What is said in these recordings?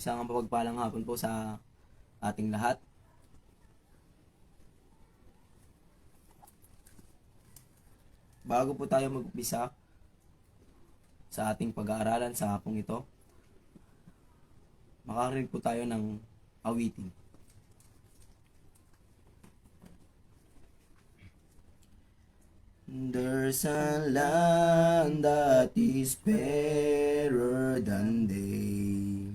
Isang mapagpalang hapon po sa ating lahat. Bago po tayo mag-umpisa sa ating pag-aaralan sa hapong ito, makakarinig po tayo ng awitin. There's a land that is fairer than day,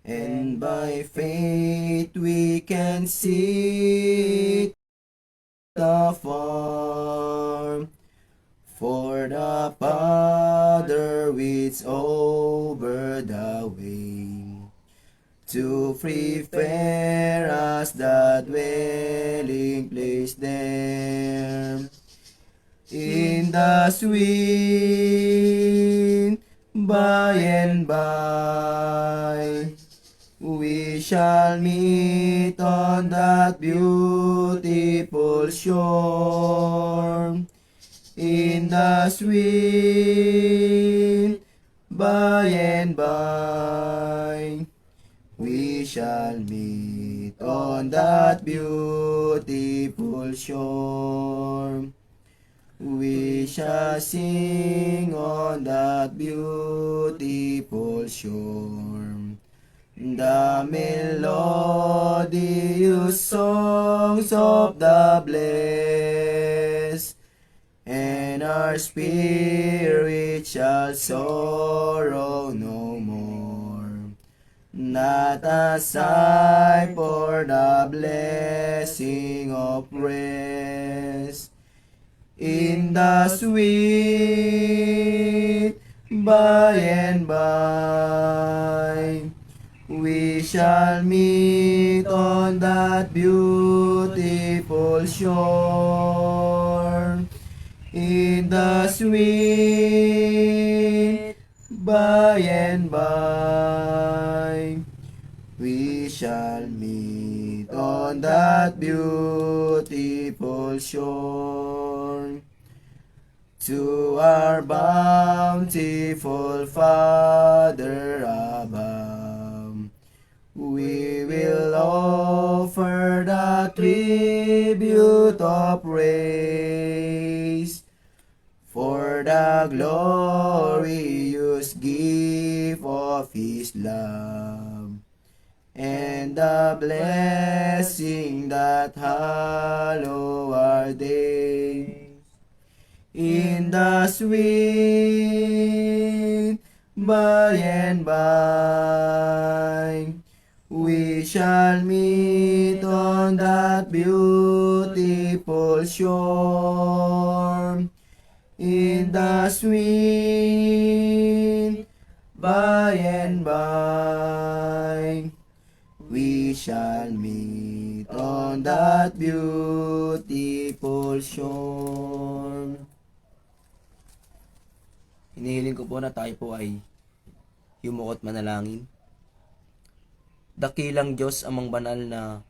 and by faith we can see it afar. For the Father waits over the way to prepare us the dwelling place there. In the sweet by and by, we shall meet on that beautiful shore. In the sweet by and by, we shall meet on that beautiful shore. We shall sing on that beautiful shore the melodious songs of the blessed, and our spirit shall sorrow no more. Not a sigh for the blessing of rest. In the sweet by and by, we shall meet on that beautiful shore. In the sweet by and by, we shall meet on that beautiful shore. To our bountiful Father above, we will offer the tribute of praise for the glorious gift of His love, and the blessing that hallow our days. In the sweet by and by, we shall meet on that beautiful shore. In the sweet by and by, we shall meet on that beautiful shore. Hinihiling ko po na tayo po ay yumuko't manalangin. Dakilang Diyos amang banal na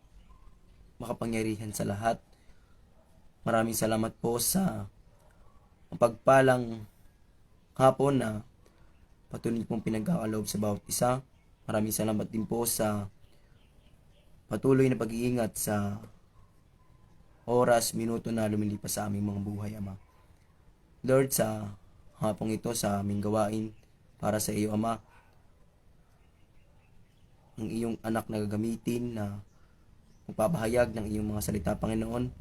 makapangyarihan sa lahat. Maraming salamat po sa pagpalang hapon na patuloy pong pinagkakaloob sa bawat isa. Maraming salamat din po sa patuloy na pag-iingat sa oras, minuto na lumilipas sa aming mga buhay, Ama. Lord, sa hapong ito sa aming gawain para sa iyo, Ama, ang iyong anak na gagamitin na magpapahayag ng iyong mga salita, Panginoon,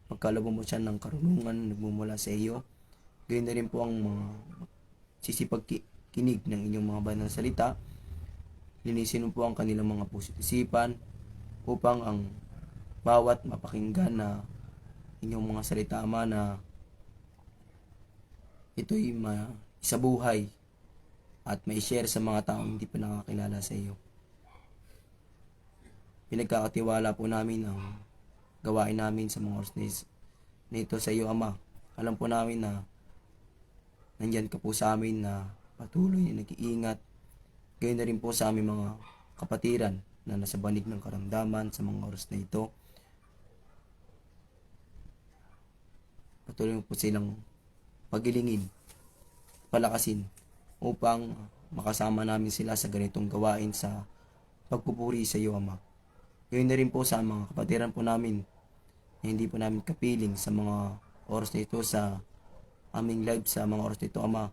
magkaloob mo siya ng karunungan nagmumula sa iyo. Gayon na rin po ang mga sisipagkinig ng inyong mga banal na salita. Linisin mo po ang kanilang mga puso't isipan upang ang bawat mapakinggan na inyong mga salita, Ama, na ito'y isabuhay at mai-share sa mga taong hindi pa nakakilala sa iyo. Pinagkakatiwala po namin ang gawain namin sa mga oras na ito sa iyo, Ama. Alam po namin na nandyan ka po sa amin na patuloy na nag-iingat. Gayon na rin po sa aming mga kapatiran na nasa banig ng karamdaman sa mga oras na ito. Patuloy po silang pagilingin, palakasin upang makasama namin sila sa ganitong gawain sa pagpupuri sa iyo, Ama. Ngayon na rin po sa mga kapatiran po namin na hindi po namin kapiling sa mga oras na ito sa aming live sa mga oras na ito, Ama.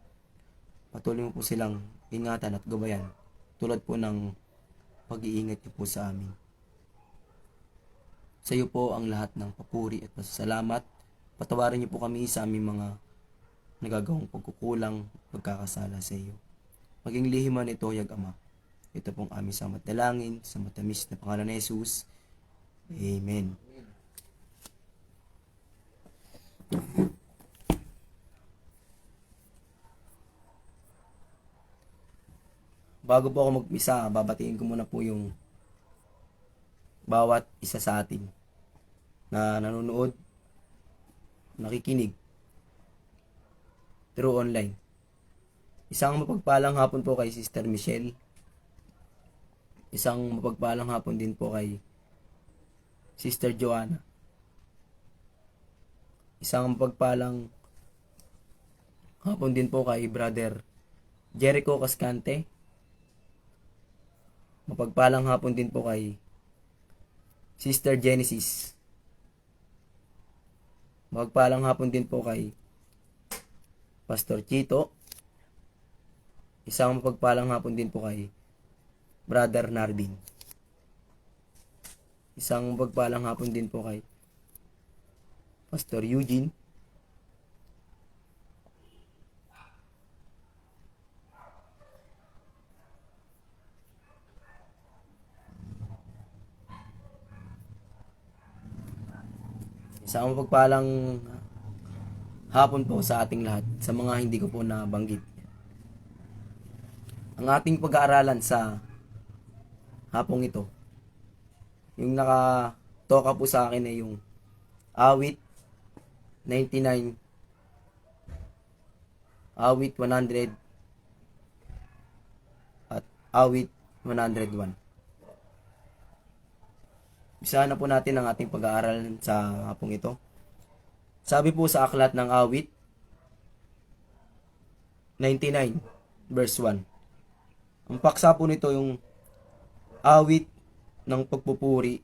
Patuloy mo po silang ingatan at gabayan tulad po ng pag-iingat niyo po sa amin. Sa iyo po ang lahat ng papuri at pasasalamat. Patawarin niyo po kami sa aming mga nagagawang pagkukulang, pagkakasala sa iyo. Maging lihim man ito, Yag Ama. Ito pong aming samat dalangin sa matamis na pangalan ni Jesus. Amen. Bago po ako magmisa, babatiin ko muna po yung bawat isa sa atin na nanonood, nakikinig through online. Isang mapagpalang hapon po kay Sister Michelle. Isang mapagpalang hapon din po kay Sister Joanna. Isang mapagpalang hapon din po kay Brother Jericho Cascante. Mapagpalang hapon din po kay Sister Genesis. Mapagpalang hapon din po kay Pastor Chito. Isang mapagpalang hapon din po kay Brother Nardin. Isang mapagpalang hapon din po kay Pastor Eugene. Isang mapagpalang hapon po sa ating lahat, sa mga hindi ko po nabanggit. Ang ating pag-aaralan sa hapong ito, yung nakatoka po sa akin ay yung awit 99, awit 100, at awit 101. Isahan na po natin ang ating pag-aaral sa hapong ito. Sabi po sa aklat ng awit 99 verse 1. Ang paksa po nito yung awit ng pagpupuri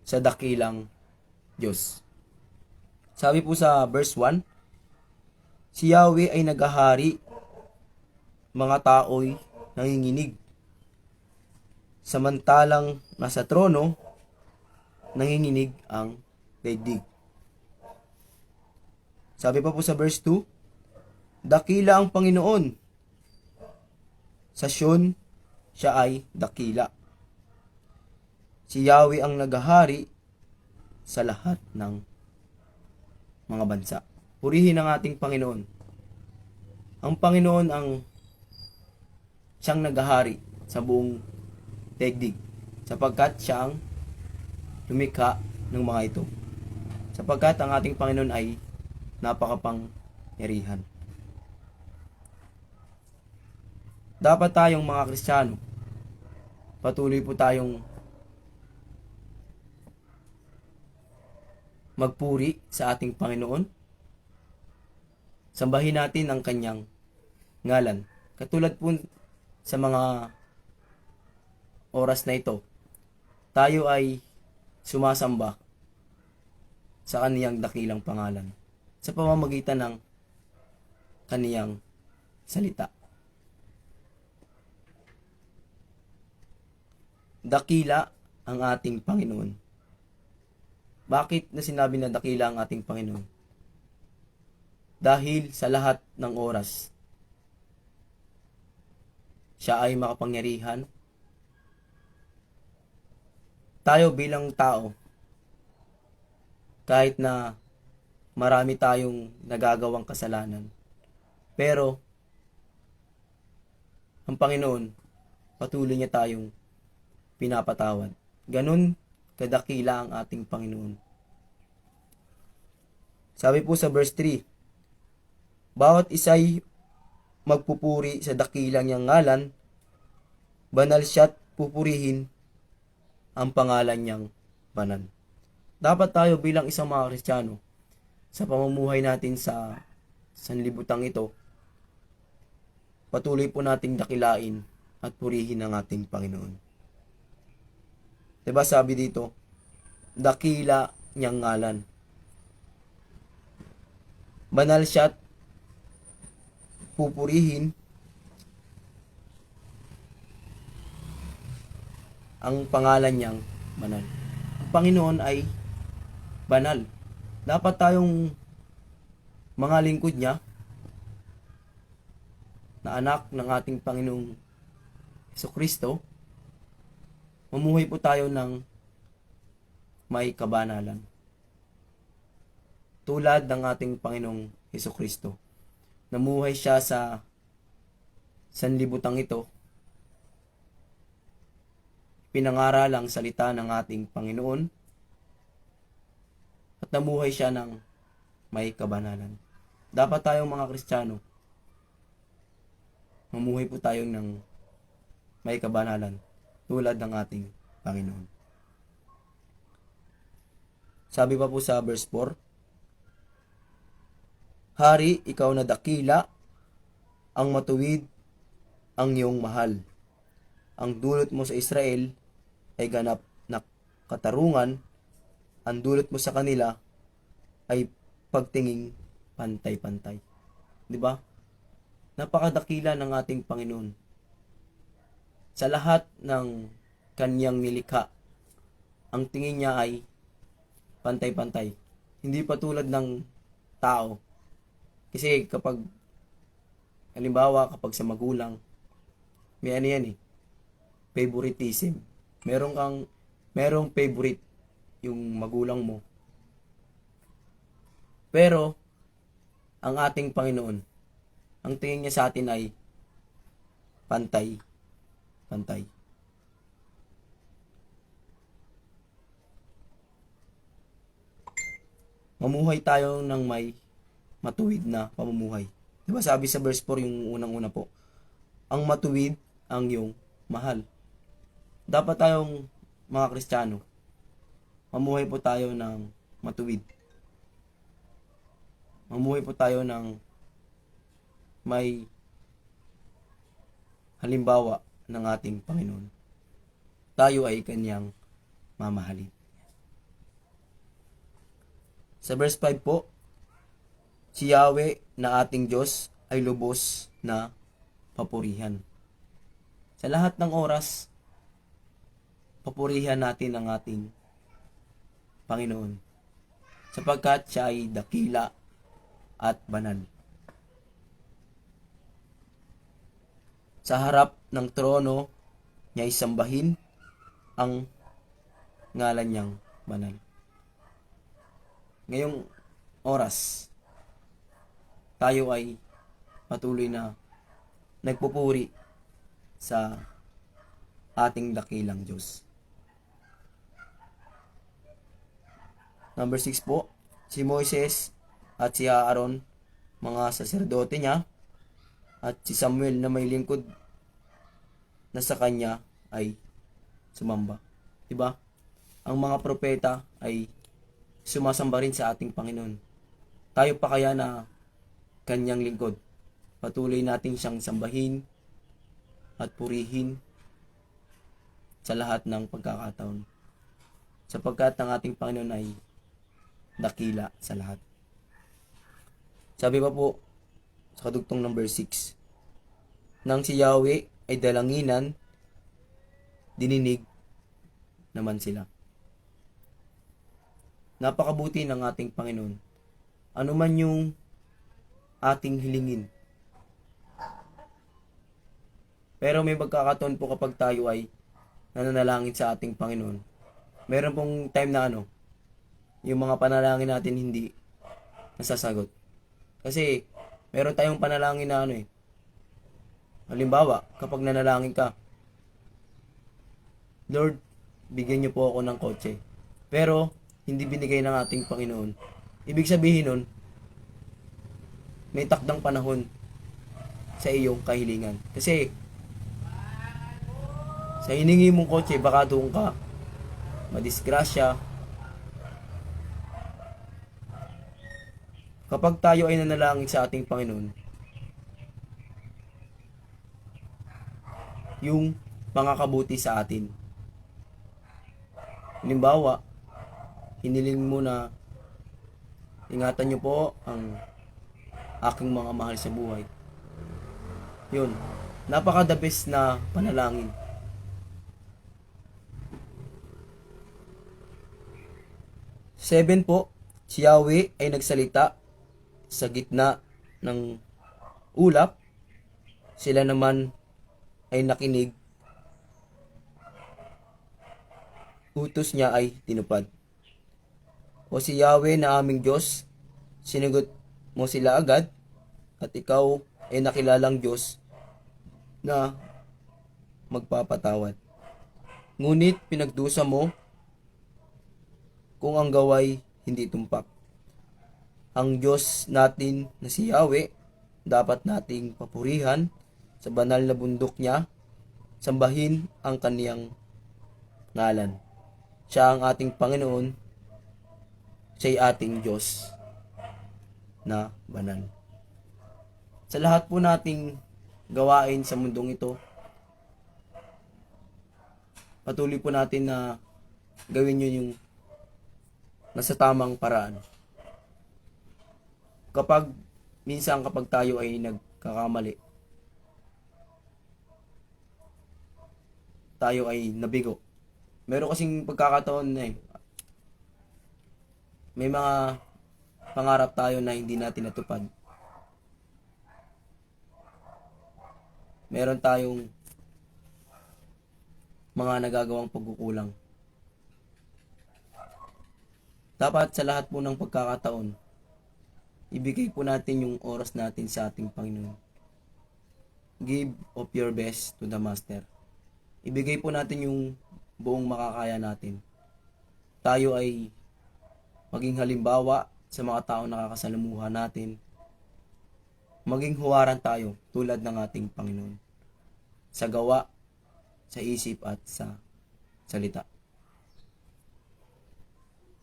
sa dakilang Diyos. Sabi po sa verse 1, si Yahweh ay naghahari, mga tao'y nanginginig. Samantalang nasa trono, nanginginig ang daigdig. Sabi pa po sa verse 2, dakila ang Panginoon. Sa Sion, siya ay dakila. Si Yahweh ang naghahari sa lahat ng mga bansa. Purihin ang ating Panginoon. Ang Panginoon ang siyang naghahari sa buong daigdig, sapagkat siya ang lumikha ng mga ito. Sapagkat ang ating Panginoon ay napakapangyarihan. Dapat tayong mga Kristiyano, patuloy po tayong magpuri sa ating Panginoon. Sambahin natin ang kanyang ngalan. Katulad po sa mga oras na ito, tayo ay sumasamba sa kaniyang dakilang pangalan sa pamamagitan ng kaniyang salita. Dakila ang ating Panginoon. Bakit na sinabi na dakila ang ating Panginoon? Dahil sa lahat ng oras, siya ay makapangyarihan. Tayo bilang tao, kahit na marami tayong nagagawang kasalanan, pero ang Panginoon, patuloy niya tayong pinapatawad. Ganun kadakila ang ating Panginoon. Sabi po sa verse 3, bawat isa'y magpupuri sa dakilang niyang ngalan, banal siya't pupurihin ang pangalan niyang banal. Dapat tayo bilang isang mga Kristiyano, sa pamumuhay natin sa sanlibutang ito, patuloy po nating dakilain at purihin ang ating Panginoon. 'Di ba sabi dito, dakila niyang ngalan. Banal siya at pupurihin ang pangalan niyang banal. Ang Panginoon ay banal. Dapat tayong mga lingkod niya na anak ng ating Panginoong Kristo, mamuhay po tayo ng may kabanalan. Tulad ng ating Panginoong Kristo. Namuhay siya sa sanlibutan ito. Pinangaral ang salita ng ating Panginoon at namuhay siya ng may kabanalan. Dapat tayong mga Kristiyano, mamuhay po tayo ng may kabanalan tulad ng ating Panginoon. Sabi pa po sa verse 4, Hari, ikaw na dakila, ang matuwid, ang iyong mahal. Ang dulot mo sa Israel ay ganap na katarungan, ang dulot mo sa kanila ay pagtinging pantay-pantay. 'Di ba? Napakadakila ng ating Panginoon. Sa lahat ng kanyang nilikha, ang tingin niya ay pantay-pantay. Hindi pa tulad ng tao. Kasi kapag, halimbawa, kapag sa magulang, may ano yan favoritism. Merong favorite yung magulang mo. Pero, ang ating Panginoon, ang tingin niya sa atin ay pantay. Mamuhay tayo ng may matuwid na pamumuhay. Diba sabi sa verse 4 yung unang-una po, ang matuwid ang iyong mahal. Dapat tayong mga Kristiyano, mamuhay po tayo ng matuwid. Mamuhay po tayo ng may halimbawa ng ating Panginoon. Tayo ay kanyang mamahalin. Sa verse 5 po, si Yahweh na ating Diyos ay lubos na papurihan. Sa lahat ng oras, papurihan natin ang ating Panginoon sapagkat siya ay dakila at banal. Sa harap ng trono niya isambahin ang ngalan niyang banal. Ngayong oras, tayo ay patuloy na nagpupuri sa ating dakilang Diyos. Number 6 po, si Moises at si Aaron, mga saserdote niya, at si Samuel na may lingkod na sa kanya ay sumamba. Diba? Ang mga propeta ay sumasamba rin sa ating Panginoon. Tayo pa kaya na kanyang lingkod, patuloy natin siyang sambahin at purihin sa lahat ng pagkakataon. Sapagkat ang ating Panginoon ay dakila sa lahat. Sabi pa po sa kadugtong number 6, nang si Yahweh ay dalanginan, dininig naman sila. Napakabuti ng ating Panginoon. Ano man yung ating hilingin. Pero may pagkakataon po kapag tayo ay nananalangin sa ating Panginoon. Meron pong time na yung mga panalangin natin hindi nasasagot. Kasi meron tayong panalangin na halimbawa, kapag nanalangin ka, Lord, bigyan niyo po ako ng kotse. Pero hindi binigay ng ating Panginoon. Ibig sabihin nun, may takdang panahon sa iyong kahilingan. Kasi sa hiningi mong kotse, baka doon ka madisgrasya. Kapag tayo ay nanalangin sa ating Panginoon, yung mga kabuti sa atin, Halimbawa, hiniling mo na ingatan niyo po ang aking mga mahal sa buhay. Yun, napaka the best na panalangin. 7 po, si Yahweh ay nagsalita sa gitna ng ulap. Sila naman ay nakinig. Utos niya ay tinupad. O si Yahweh na aming Diyos, sinagot mo sila agad, at ikaw ay nakilalang Diyos na magpapatawad. Ngunit pinagdusa mo kung ang gaway hindi tumpak. Ang Diyos natin na si Yahweh, dapat nating papurihan sa banal na bundok niya, sambahin ang kaniyang ngalan. Siya ang ating Panginoon, siya'y ating Diyos na banal. Sa lahat po nating gawain sa mundong ito, patuloy po natin na gawin yun yung nasa tamang paraan. Kapag tayo ay nagkakamali, tayo ay nabigo. Meron kasing pagkakataon na may mga pangarap tayo na hindi natin natupad. Meron tayong mga nagagawang pagkukulang. Dapat sa lahat po ng pagkakataon, ibigay po natin yung oras natin sa ating Panginoon. Give of your best to the Master. Ibigay po natin yung buong makakaya natin. Tayo ay maging halimbawa sa mga taong nakakasalamuha natin. Maging huwaran tayo tulad ng ating Panginoon. Sa gawa, sa isip at sa salita.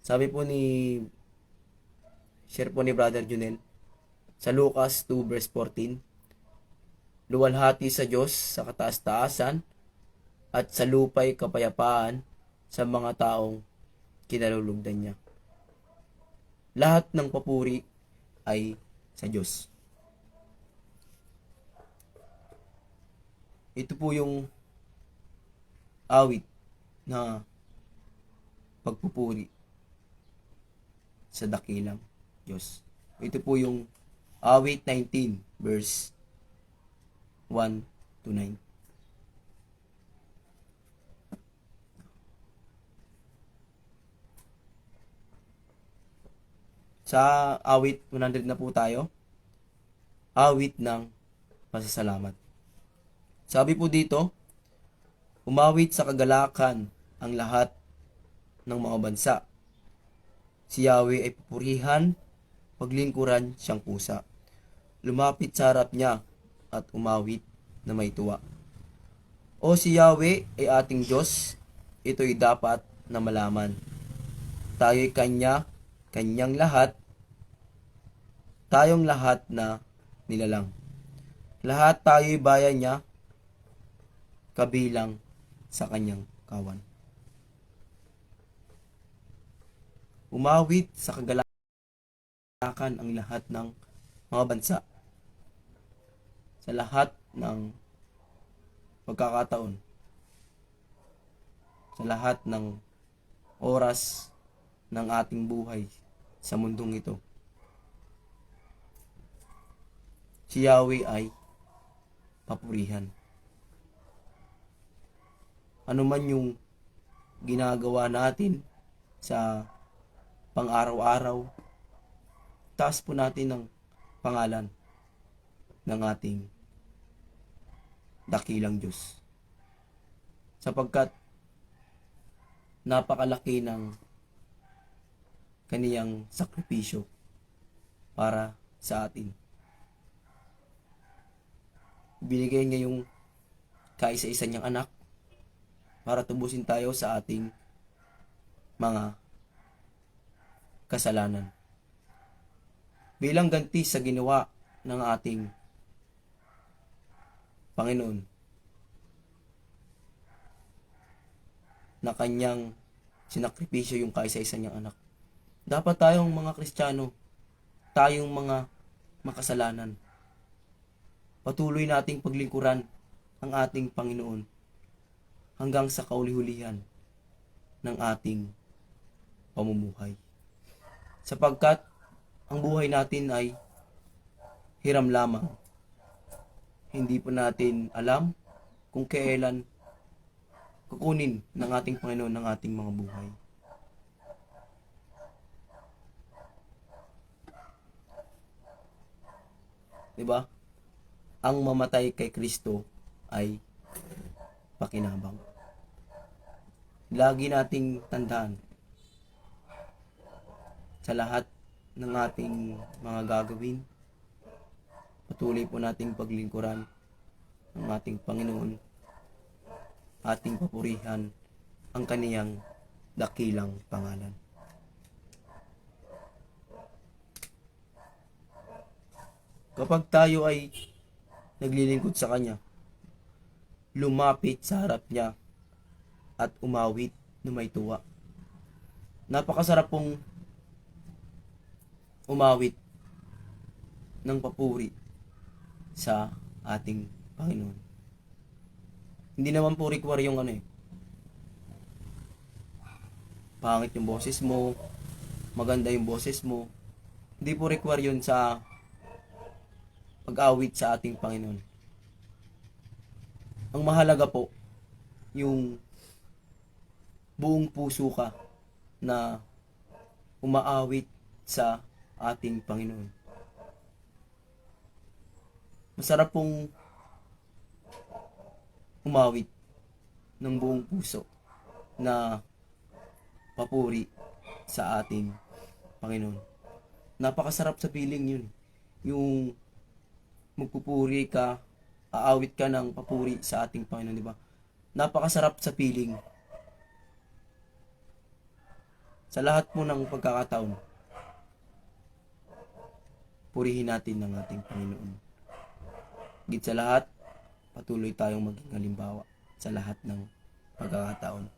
Sabi po share po ni Brother Junel, sa Lucas 2 verse 14, luwalhati sa Diyos sa kataas-taasan at sa lupay kapayapaan sa mga taong kinalulugdan niya. Lahat ng papuri ay sa Diyos. Ito po yung awit na pagpupuri sa dakilang Diyos. Ito po yung awit 19 verse 1 to 9. Sa awit 100 na po tayo. Awit ng pasasalamat. Sabi po dito, umawit sa kagalakan ang lahat ng mga bansa. Si Yahweh ay pupurihan, paglingkuran siyang pusa. Lumapit sa harap niya at umawit na may tuwa. O si Yahweh ay ating Diyos, ito'y dapat na malaman. Tayo'y kanyang lahat, tayong lahat na nilalang. Lahat tayo'y bayan niya, kabilang sa kanyang kawan. Umawit sa kagalakan ang lahat ng mga bansa. Sa lahat ng pagkakataon. Sa lahat ng oras ng ating buhay sa mundong ito. Si Yahweh ay papurihan. Ano man yung ginagawa natin sa pang-araw-araw, taas po natin ng pangalan ng ating dakilang Diyos. Sapagkat napakalaki ng kaniyang sakripisyo para sa atin. Binigay niya yung kaisa-isa niyang anak para tubusin tayo sa ating mga kasalanan. Bilang ganti sa ginawa ng ating Panginoon na kanyang sinakripisyo yung kaisa-isa niyang anak. Dapat tayong mga Kristiyano, tayong mga makasalanan, patuloy nating paglingkuran ang ating Panginoon hanggang sa kauli-hulihan ng ating pamumuhay. Sapagkat ang buhay natin ay hiram lamang. Hindi po natin alam kung kailan kukunin ng ating Panginoon ng ating mga buhay. Diba? Ang mamatay kay Kristo ay pakinabang. Lagi nating tandaan sa lahat ng ating mga gagawin, patuloy po nating paglingkuran ng ating Panginoon, ating papurihan ang kaniyang dakilang pangalan. Kapag tayo ay naglilingkod sa Kanya, lumapit sa harap niya at umawit na may tuwa. Napakasarap pong umawit ng papuri sa ating Panginoon. Hindi naman po require yung pangit yung boses mo, maganda yung boses mo. Hindi po require yun sa pag-awit sa ating Panginoon. Ang mahalaga po, yung buong puso ka na umaawit sa ating Panginoon. Masarap pong umawit ng buong puso na papuri sa ating Panginoon. Napakasarap sa feeling yun. Yung magpupuri ka, aawit ka ng papuri sa ating Panginoon, di ba? Napakasarap sa feeling. Sa lahat po ng pagkakataon, purihin natin ng ating Panginoon. Higit sa lahat, patuloy tayong maging halimbawa sa lahat ng pagkakataon.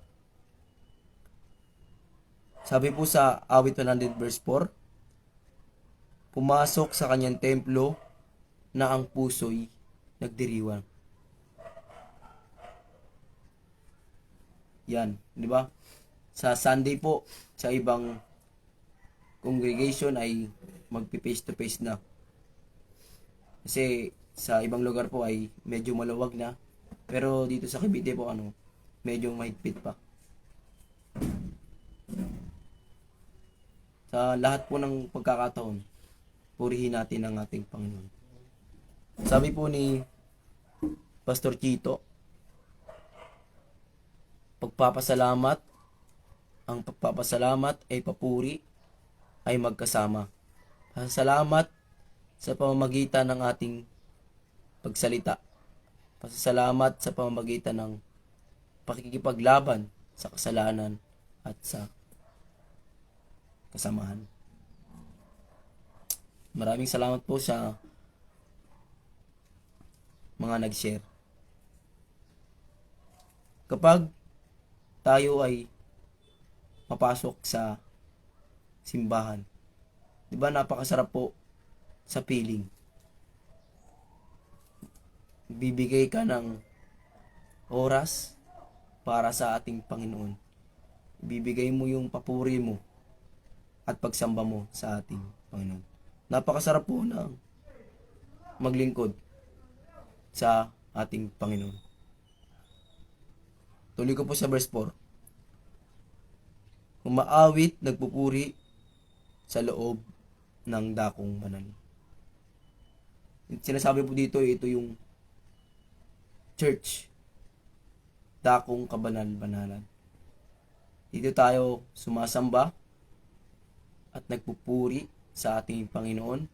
Sabi po sa awit 100 verse 4, pumasok sa kanyang templo na ang puso'y nagdiriwang. Yan, di ba? Sa Sunday po, sa ibang congregation ay magpi-face to face na. Kasi sa ibang lugar po ay medyo maluwag na. Pero dito sa Cavite po medyo mahigpit pa. Sa lahat po ng pagkakataon, purihin natin ang ating Panginoon. Sabi po ni Pastor Chito, ang pagpapasalamat ay papuri ay magkasama. Pasasalamat sa pamamagitan ng ating pagsalita. Pasasalamat sa pamamagitan ng pakikipaglaban sa kasalanan at sa kasamahan. Maraming salamat po sa mga nag-share. Kapag tayo ay papasok sa simbahan, di ba napakasarap po sa feeling. Bibigay ka ng oras para sa ating Panginoon. Bibigay mo yung papuri mo at pagsamba mo sa ating Panginoon. Napakasarap po na maglingkod sa ating Panginoon. Tuloy ko po sa verse 4. Umaawit, nagpupuri sa loob ng dakong banal. Sinasabi po dito, ito yung church. Dakong kabanal-banalan. Dito tayo sumasamba at nagpupuri sa ating Panginoon.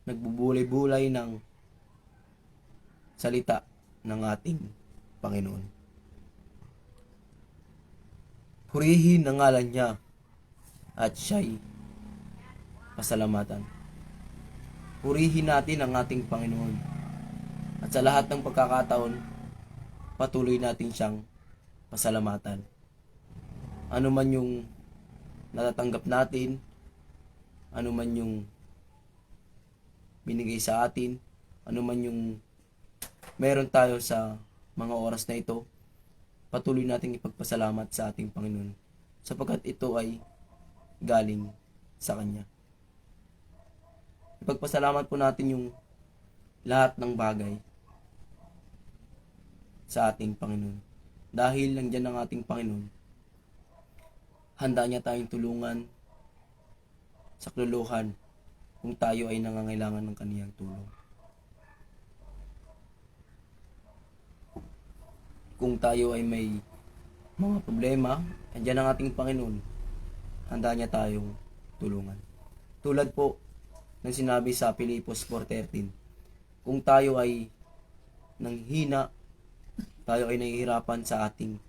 Nagbubulay-bulay ng salita ng ating Panginoon. Purihin ang ngalan niya at siya'y pasalamatan. Purihin natin ang ating Panginoon. At sa lahat ng pagkakataon, patuloy natin siyang pasalamatan. Ano man yung natatanggap natin, ano man yung binigay sa atin, ano man yung meron tayo sa mga oras na ito, patuloy nating ipagpasalamat sa ating Panginoon sapagkat ito ay galing sa Kanya. Ipagpasalamat po natin yung lahat ng bagay sa ating Panginoon. Dahil nandiyan ang ating Panginoon, handa niya tayong tulungan sa kluluhan kung tayo ay nangangailangan ng kaniyang tulong. Kung tayo ay may mga problema, nandiyan ang ating Panginoon, handa niya tayong tulungan. Tulad po ng sinabi sa Pilipos 4:13, kung tayo ay nanghina, tayo ay nahihirapan sa ating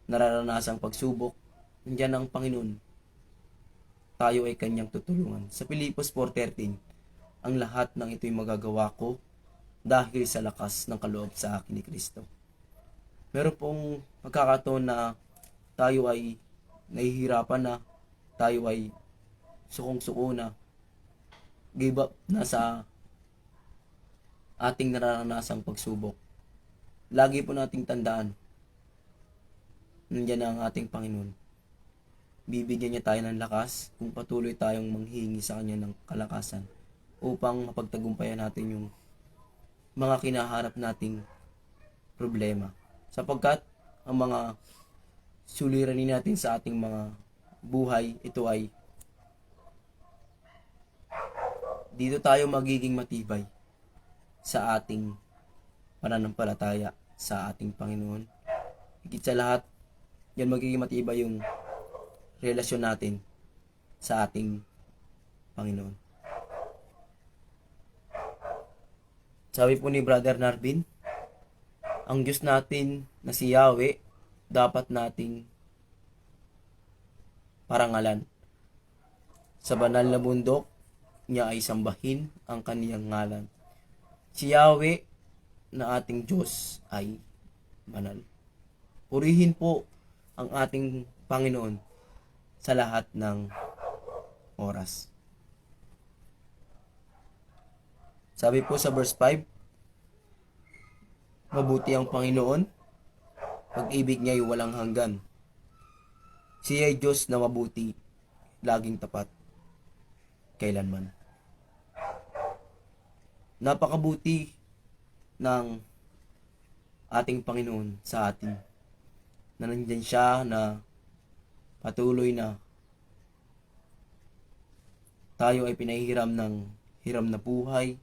nararanasang pagsubok, nandiyan ang Panginoon, tayo ay kanyang tutulungan. Sa Pilipos 4:13, ang lahat ng ito'y magagawa ko dahil sa lakas ng kaloob sa akin ni Kristo. Meron pong pagkakataon na tayo ay nahihirapan na, tayo ay sukong-suko na, give up na sa ating nararanasang pagsubok. Lagi po nating tandaan, nandiyan ang ating Panginoon. Bibigyan niya tayo ng lakas kung patuloy tayong manghingi sa Kanya ng kalakasan upang mapagtagumpayan natin yung mga kinaharap nating problema. Sapagkat ang mga suliranin natin sa ating mga buhay, ito ay dito tayo magiging matibay sa ating pananampalataya sa ating Panginoon. Higit sa lahat, yan magiging matibay yung relasyon natin sa ating Panginoon. Sabi po ni Brother Narvin, ang Diyos natin na si Yahweh, dapat nating parangalan. Sa banal na bundok, niya ay sambahin ang kaniyang ngalan. Si Yahweh na ating Diyos ay banal. Purihin po ang ating Panginoon sa lahat ng oras. Sabi po sa verse 5, mabuti ang Panginoon, pag-ibig niya ay walang hanggan. Siya ay Diyos na mabuti, laging tapat, kailanman. Napakabuti ng ating Panginoon sa atin, na nandiyan siya na patuloy na tayo ay pinahihiram ng hiram na buhay,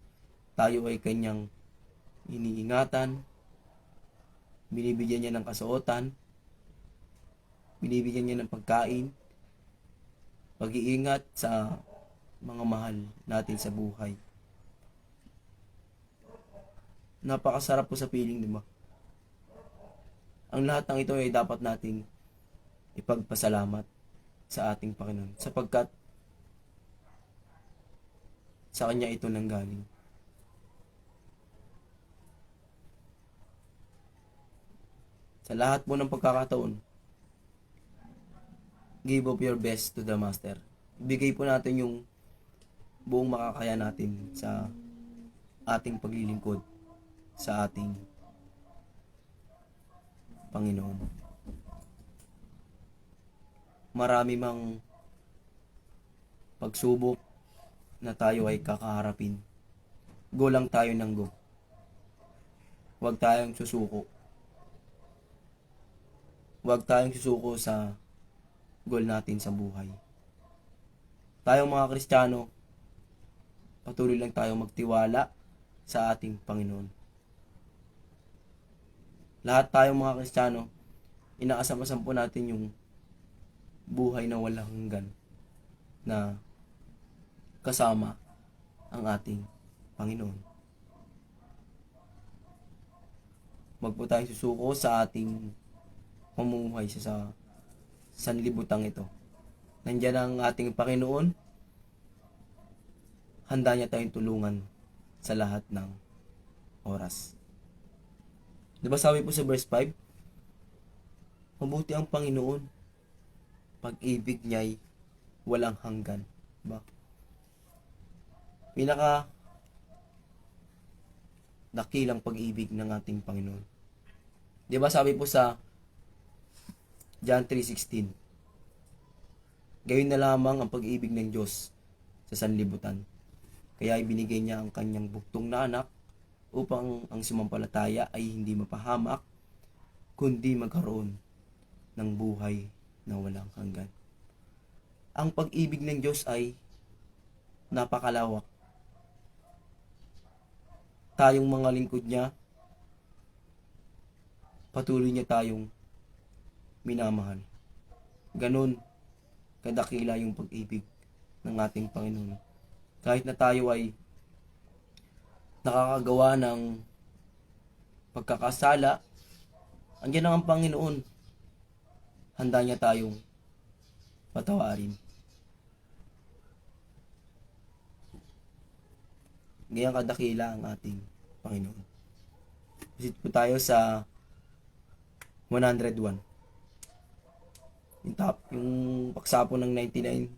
tayo ay kanyang iniingatan, binibigyan niya ng kasuotan, binibigyan niya ng pagkain, pag-iingat sa mga mahal natin sa buhay. Napakasarap po sa feeling, di ba? Ang lahat ng ito ay dapat nating ipagpasalamat sa ating Panginoon sapagkat sa Kanya ito nanggaling. Sa lahat po ng pagkakataon, give up your best to the Master. Ibigay po natin yung buong makakaya natin sa ating paglilingkod sa ating Panginoon. Marami mang pagsubok na tayo ay kakaharapin, go lang tayo ng go. Huwag tayong susuko. Huwag tayong susuko sa goal natin sa buhay. Tayong mga Kristiyano, patuloy lang tayong magtiwala sa ating Panginoon. Lahat tayong mga Kristiyano, inaasam-asam po natin yung buhay na walang hanggan na kasama ang ating Panginoon. Huwag po tayong susuko sa ating pamumuhay sa sanlibutang ito. Nandiyan ang ating Panginoon, handa niya tayong tulungan sa lahat ng oras. Diba sabi po sa verse 5, mabuti ang Panginoon, pag-ibig niya'y walang hanggan. Diba? Pinaka dakilang pag-ibig ng ating Panginoon. Diba sabi po sa John 3:16, gayon na lamang ang pag-ibig ng Diyos sa sanlibutan. Kaya ibinigay niya ang kanyang buktong na anak upang ang sumampalataya ay hindi mapahamak, kundi magkaroon ng buhay na walang hanggan. Ang pag-ibig ng Diyos ay napakalawak. Tayong mga lingkod niya, patuloy niya tayong minamahal. Ganon kadakila yung pag-ibig ng ating Panginoon. Kahit na tayo ay nakakagawa ng pagkakasala, andiyan ang Panginoon. Handa niya tayong patawarin. Ganyan kadakila ang ating Panginoon. Visit po tayo sa 101. Yung paksa po ng 99,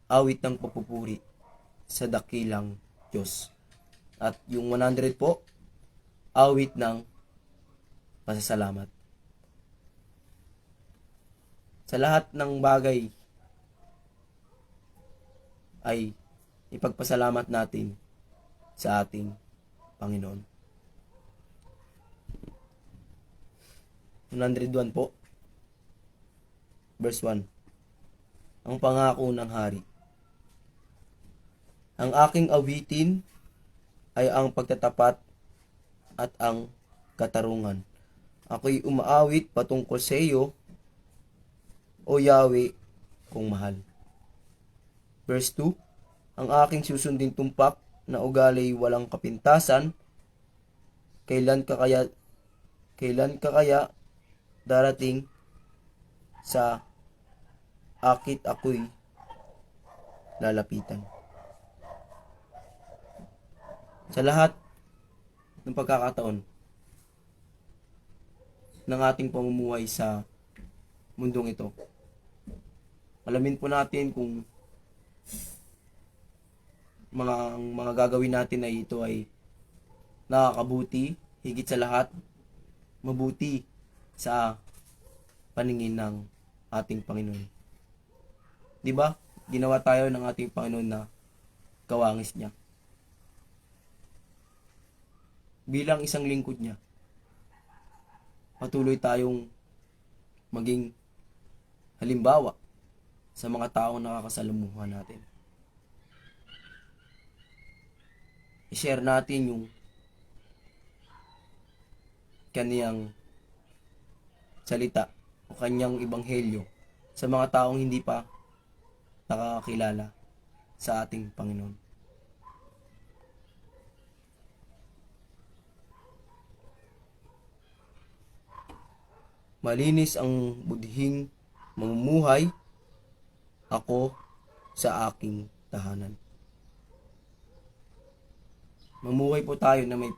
awit ng papupuri sa dakilang Diyos. At yung 100 po, awit ng pasasalamat. Sa lahat ng bagay ay ipagpasalamat natin sa ating Panginoon. 101 po, verse 1. Ang pangako ng hari. Ang aking awitin ay ang pagtatapat at ang katarungan. Ako'y umaawit patungkol sa iyo, O Yahweh, kong mahal. Verse 2. Ang aking susundin tumpak na ugali walang kapintasan, kailan ka kaya darating sa akit ako'y lalapitan. Sa lahat ng pagkakataon ng ating pamumuhay sa mundong ito, alamin po natin kung mga gagawin natin ay ito ay nakakabuti, higit sa lahat, mabuti sa paningin ng ating Panginoon. Di ba? Ginawa tayo ng ating Panginoon na kawangis niya. Bilang isang lingkod niya, patuloy tayong maging halimbawa sa mga taong nakakasalamuha natin. I-share natin yung kaniyang salita o kanyang ebanghelyo sa mga taong hindi pa nakakakilala sa ating Panginoon. Malinis ang budhing mamumuhay ako sa aking tahanan. Mamuhay po tayo na may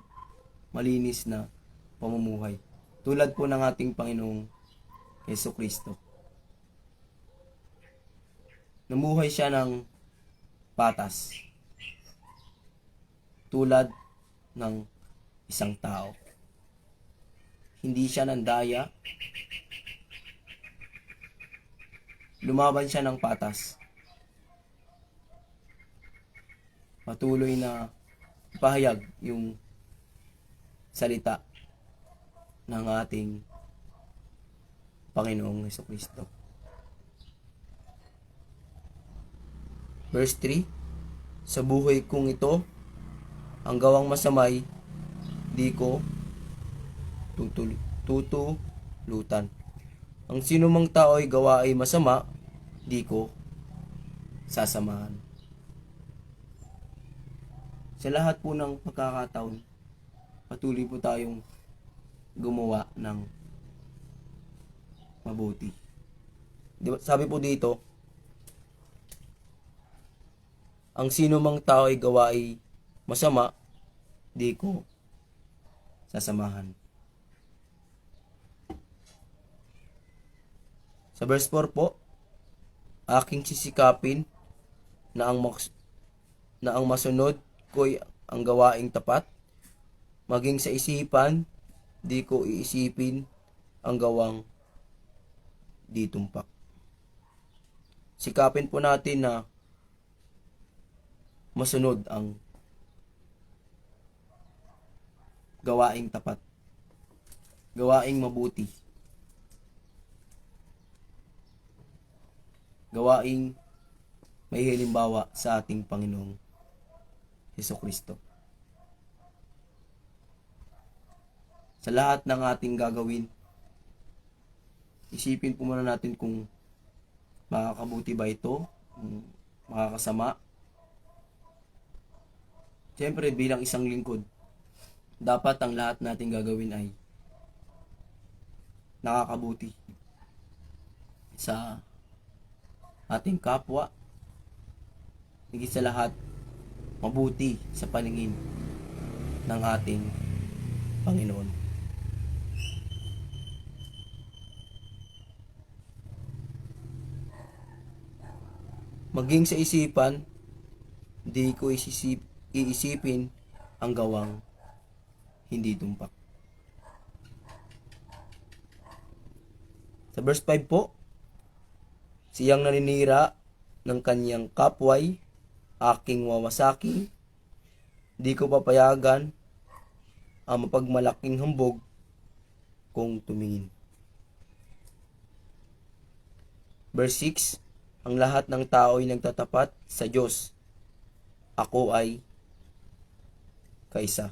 malinis na pamumuhay. Tulad po ng ating Panginoong Jesucristo. Namuhay siya ng patas. Tulad ng isang tao. Hindi siya nandaya. Lumaban siya ng patas. Patuloy na ipahayag yung salita ng ating Panginoong Jesucristo. Verse 3, sa buhay kong ito, ang gawang masamay, di ko tutulutan. Ang sinumang tao ay gawa ay masama, di ko sasamahan. Sa lahat po ng pagkakataon, patuloy po tayong gumawa ng mabuti. Diba, sabi po dito, ang sinumang tao ay gawa ay masama, di ko sasamahan. Sa verse 4 po, aking sisikapin na ang masunod ko'y ang gawaing tapat, maging sa isipan, di ko iisipin ang gawang di tumpak. Sikapin po natin na masunod ang gawaing tapat, gawaing mabuti, gawaing may halimbawa sa ating Panginoong Hesukristo. Sa lahat ng ating gagawin, isipin po muna natin kung makakabuti ba ito, makakasama. Siyempre, bilang isang lingkod, dapat ang lahat nating gagawin ay nakakabuti sa ating kapwa, higit sa lahat, mabuti sa paningin ng ating Panginoon. Maging sa isipan, di ko iisipin ang gawang hindi tumpak. Sa verse 5 po, siyang naninira ng kanyang kapway, aking wawasaking, di ko papayagan ang mapagmalaking hambog kung tumingin. Verse 6, ang lahat ng tao ay nagtatapat sa Diyos. Ako ay kaisa.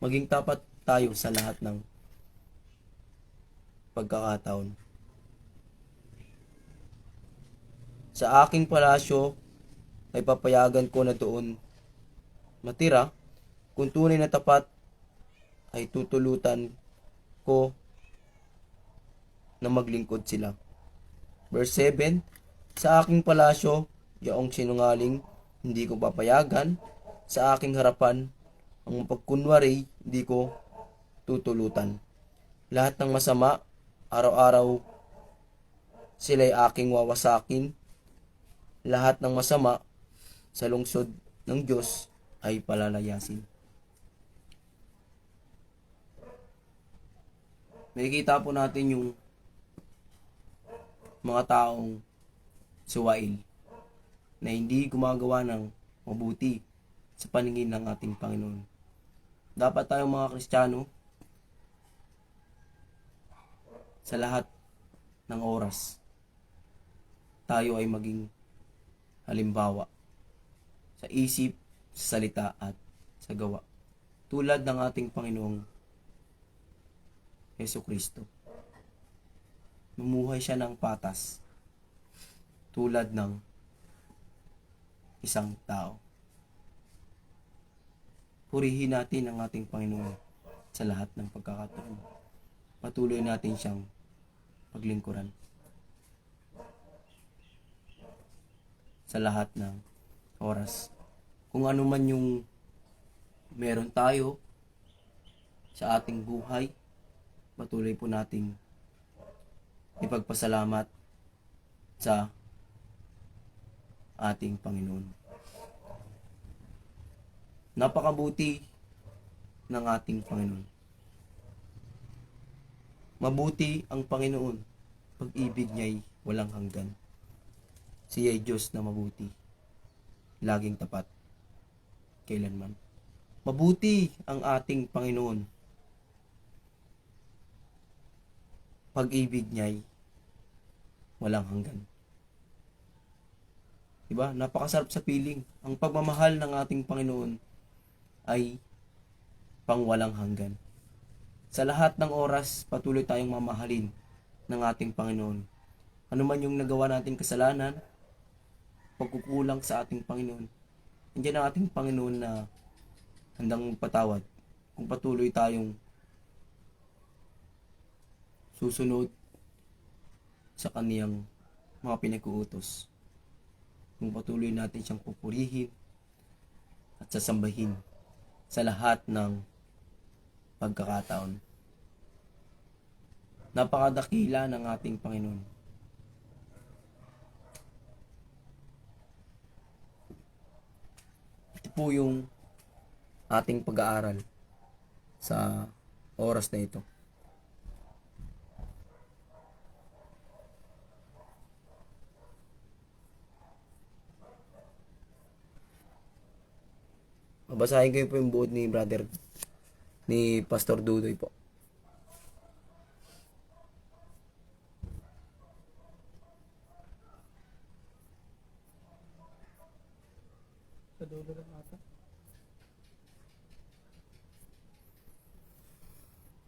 Maging tapat tayo sa lahat ng pagkakataon. Sa aking palasyo ay papayagan ko na doon matira, kung tunay na tapat ay tutulutan ko na maglingkod sila. Verse 7, sa aking palasyo, yaong sinungaling, hindi ko papayagan, sa aking harapan, ang mapagkunwari, hindi ko tutulutan. Lahat ng masama, araw-araw, sila'y aking wawasakin. Lahat ng masama sa lungsod ng Diyos ay palalayasin. Makikita po natin yung mga taong suwail na hindi gumagawa ng mabuti sa paningin ng ating Panginoon. Dapat tayong mga Kristiyano sa lahat ng oras, tayo ay maging halimbawa sa isip, sa salita at sa gawa. Tulad ng ating Panginoong Hesukristo. Namumuhay siya ng patas tulad ng isang tao. Purihin natin ang ating Panginoon sa lahat ng pagkakataon. Patuloy natin siyang paglingkuran sa lahat ng oras. Kung ano man yung meron tayo sa ating buhay, patuloy po nating ipagpasalamat sa ating Panginoon. Napakabuti ng ating Panginoon. Mabuti ang Panginoon, pag-ibig niya'y walang hanggan. Siya'y Diyos na mabuti, laging tapat, kailanman. Mabuti ang ating Panginoon, pag-ibig niya'y walang hanggan. Diba? Napakasarap sa piling. Ang pagmamahal ng ating Panginoon ay pang walang hanggan. Sa lahat ng oras, patuloy tayong mamahalin ng ating Panginoon. Ano man yung nagawa nating kasalanan, pagkukulang sa ating Panginoon, nandiyan ang ating Panginoon na handang magpatawad kung patuloy tayong susunod sa kaniyang mga pinag-uutos. Kung patuloy natin siyang pupurihin at sasambahin sa lahat ng pagkakataon. Napakadakila ng ating Panginoon. Ito po yung ating pag-aaral sa oras na ito. Babasahin ko po yung buod ni Pastor Dudoy po. Sa dulo lang ata.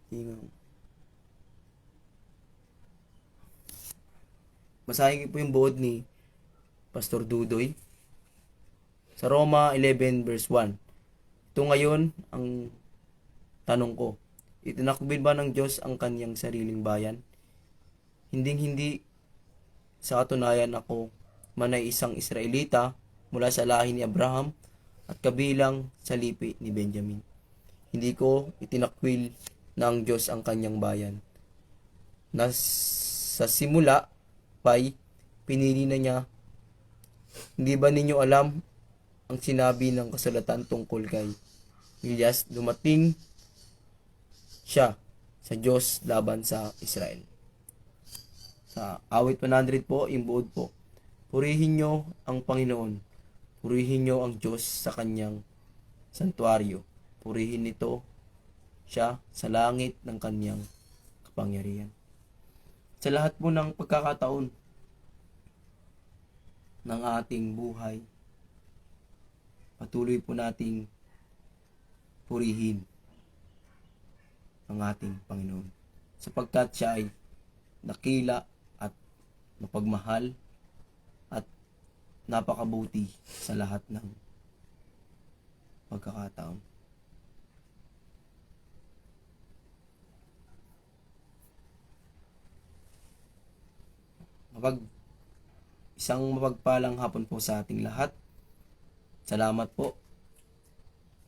Ingaw. Basahin ko po yung buod ni Pastor Dudoy. Sa Roma 11 verse 1. Ito ngayon ang tanong ko. Itinakbil ba ng Diyos ang kanyang sariling bayan? Hindi sa katunayan ako man ay isang Israelita mula sa lahi ni Abraham at kabilang sa lipi ni Benjamin. Hindi ko itinakwil na ang Diyos ang kanyang bayan. Na sa simula pa'y pinili na niya. Hindi ba ninyo alam ang sinabi ng kasulatan tungkol kay Elias? Dumating siya sa Diyos laban sa Israel. Sa awit 100 po, yung buod po. Purihin nyo ang Panginoon. Purihin nyo ang Diyos sa kanyang santuaryo. Purihin nito siya sa langit ng kanyang kapangyarihan. Sa lahat po ng pagkakataon ng ating buhay, patuloy po nating purihin ang ating Panginoon. Sapagkat siya ay dakila at mapagmahal at napakabuti sa lahat ng pagkakataon. Isang mapagpalang hapon po sa ating lahat. Salamat po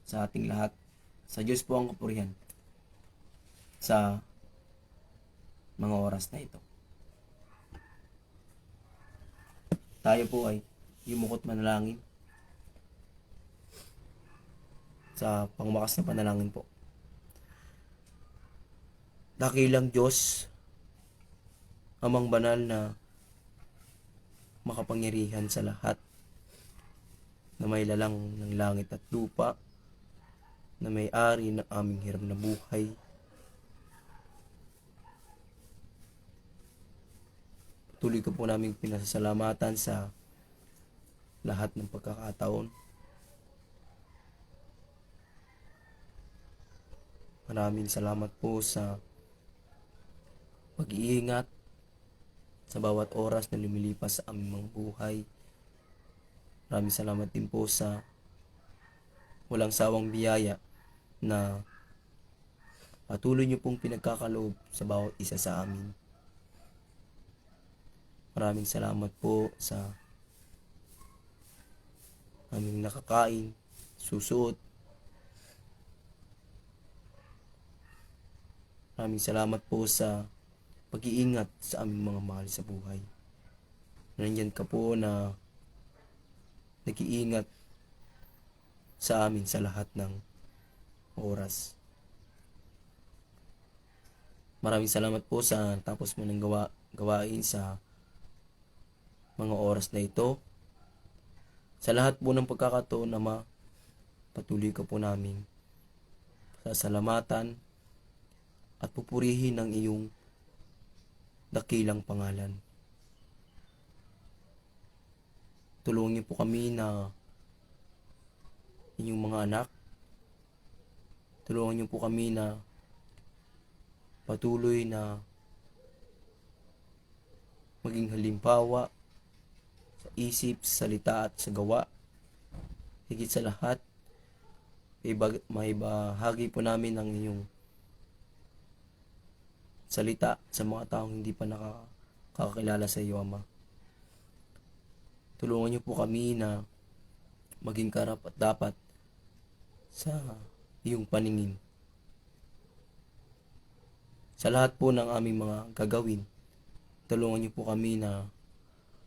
sa ating lahat. Sa Diyos po ang kapurihan sa mga oras na ito. Tayo po ay yumukot manalangin sa pangwakas na panalangin po. Dakilang Diyos, Amang banal na makapangyarihan sa lahat, na may lalang ng langit at lupa, na may-ari ng aming hirap na buhay. Patuloy ko po namin pinasasalamatan sa lahat ng pagkakataon. Maraming salamat po sa pag-iingat sa bawat oras na lumilipas sa aming mga buhay. Maraming salamat din po sa walang sawang biyaya na patuloy niyo pong pinagkakaloob sa bawat isa sa amin. Maraming salamat po sa aming nakakain, susuot. Maraming salamat po sa pag-iingat sa aming mga mahal sa buhay. Nandiyan ka po na nag-iingat sa amin sa lahat ng oras. Maraming salamat po sa tapos mo ng gawain sa mga oras na ito. Sa lahat po ng pagkakataon, Ama, patuloy ka po namin sasalamatan at pupurihin ang iyong dakilang pangalan. Tulungan niyo po kami na inyong mga anak. Tulungan niyo po kami na patuloy na maging halimbawa sa isip, salita at sa gawa. Higit sa lahat, may bahagi po namin ang inyong salita sa mga taong hindi pa nakakakilala sa iyo, Ama. Tulungan niyo po kami na maging karapat dapat sa iyong paningin. Sa lahat po ng aming mga gagawin, tulungan niyo po kami na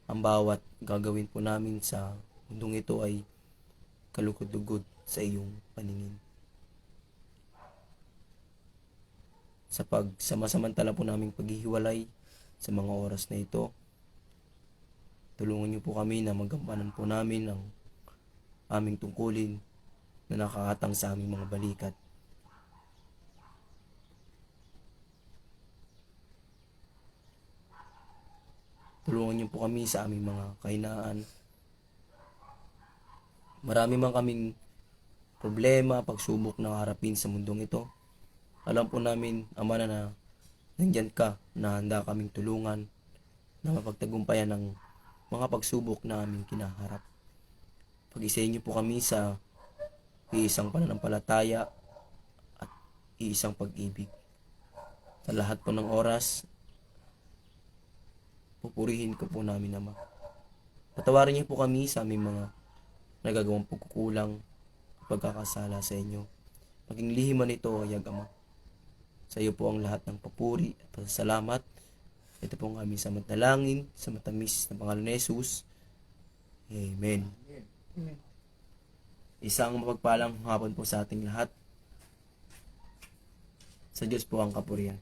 ang bawat gagawin po namin sa mundong ito ay kalugod-lugod sa iyong paningin. Sa pagsama-samantala po naming paghihiwalay sa mga oras na ito, tulungan niyo po kami na magampanan po namin ang aming tungkulin na nakakatang sa aming mga balikat. Tulungan niyo po kami sa aming mga kahinaan. Marami man kaming problema, pagsubok na harapin sa mundong ito. Alam po namin, Ama, na nandyan ka, na handa kaming tulungan, na mapagtagumpayan ng mga pagsubok na aming kinaharap. Pag-isahin niyo po kami sa iisang pananampalataya at iisang pag-ibig. Sa lahat po ng oras, pupurihin ko po namin, Ama. Patawarin niyo po kami sa aming mga nagagawang pagkukulang at pagkakasala sa inyo. Maging lihim man ito, Hayag Ama. Sa iyo po ang lahat ng papuri at pasasalamat. Ito po ang aming samantalangin sa matamis na pangalan ni Jesus. Amen. Amen. Isang mapagpalang hapon po sa ating lahat. Sa Diyos po ang kapurihan.